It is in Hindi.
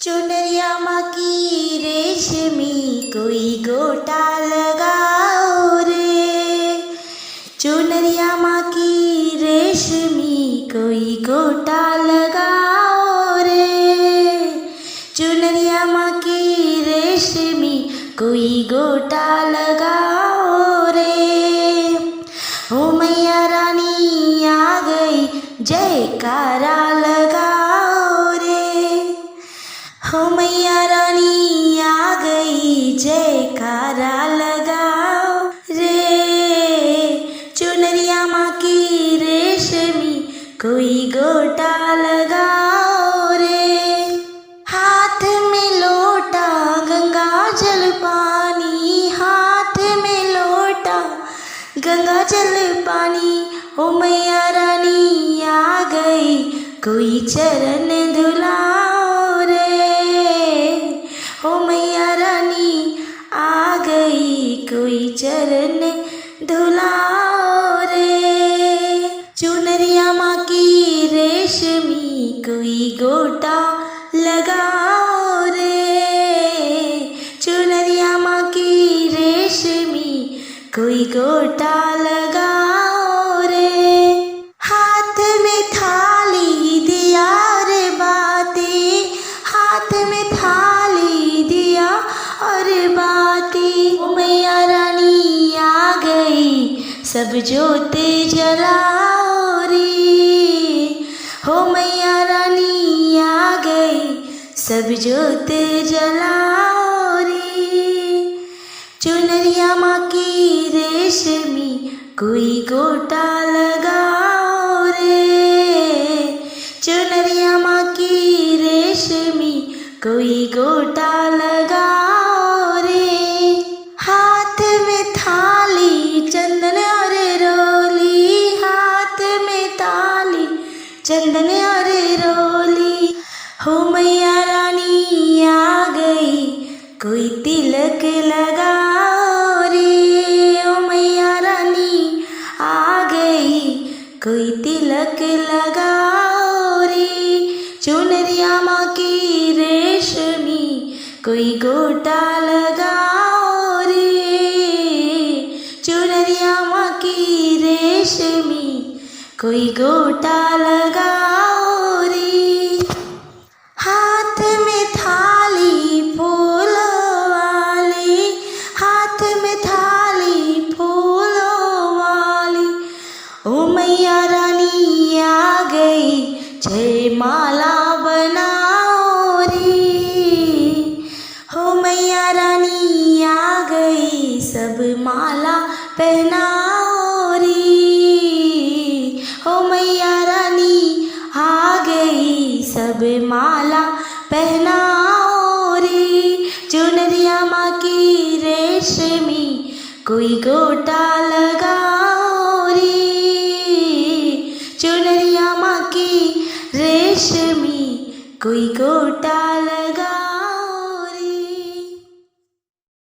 चुनरिया माँ की रेशमी कोई गोटा लगाओ रे। चुनरिया माँ की रेशमी कोई गोटा लगाओ रे। चुनरिया माँ की रेशमी कोई गोटा लगाओ रे। हो मैया रानी आ गई जयकारा लगाओ रे। हो मैया रानी आ गई जयकारा लगाओ रे। चुनरिया माँ की रेशमी कोई गोटा लगाओ रे। हाथ में लोटा गंगा जल पानी, हाथ में लोटा गंगा जल पानी। हो मैया रानी आ गई कोई चरण धुलाओ रे। हो मैया रानी आ गई कोई चरण धुलाओ रे। चुनरिया माँ की रेशमी कोई गोटा लगाओ रे। चुनरिया माँ की रेशमी कोई गोटा लगाओ रे। हाथ में थाली दिया रे बाती, हाथ में थाली दिया और बाती। मैया रानी आ गई सब जोत जलाओ रे। हो मैया रानी आ गई सब जोत जलाओ रे। चुनरिया माँ की रेशमी कोई गोटा लगाओ रे। चुनरिया माँ की रेशमी कोई गोटा लगाओ रे। हाथ में थाली चंदन और रोली, हाथ में थाली चंदन और रोली। हो मैया रानी आ गई कोई तिलक लगाओ रे। हो मैया रानी आ गई कोई तिलक लगाओ रे। चुनरिया माँ की रेशमी कोई गोटा लगाओ रे। चुनरिया माँ की रेशमी कोई गोटा लगाओ रे। हाथ में थाली फूलों वाली, हाथ में थाली फूलों वाली। ओ मैया रानी आ गई जयमाला बनाओ रे। हो मैया रानी आ गई सब माला पहनाओ रे। हो मैया रानी आ गई सब माला पहनाओ रे। चुनरिया माँ की रेशमी कोई गोटा लगाओ रे। चुनरिया माँ की रेशमी कोई गोटा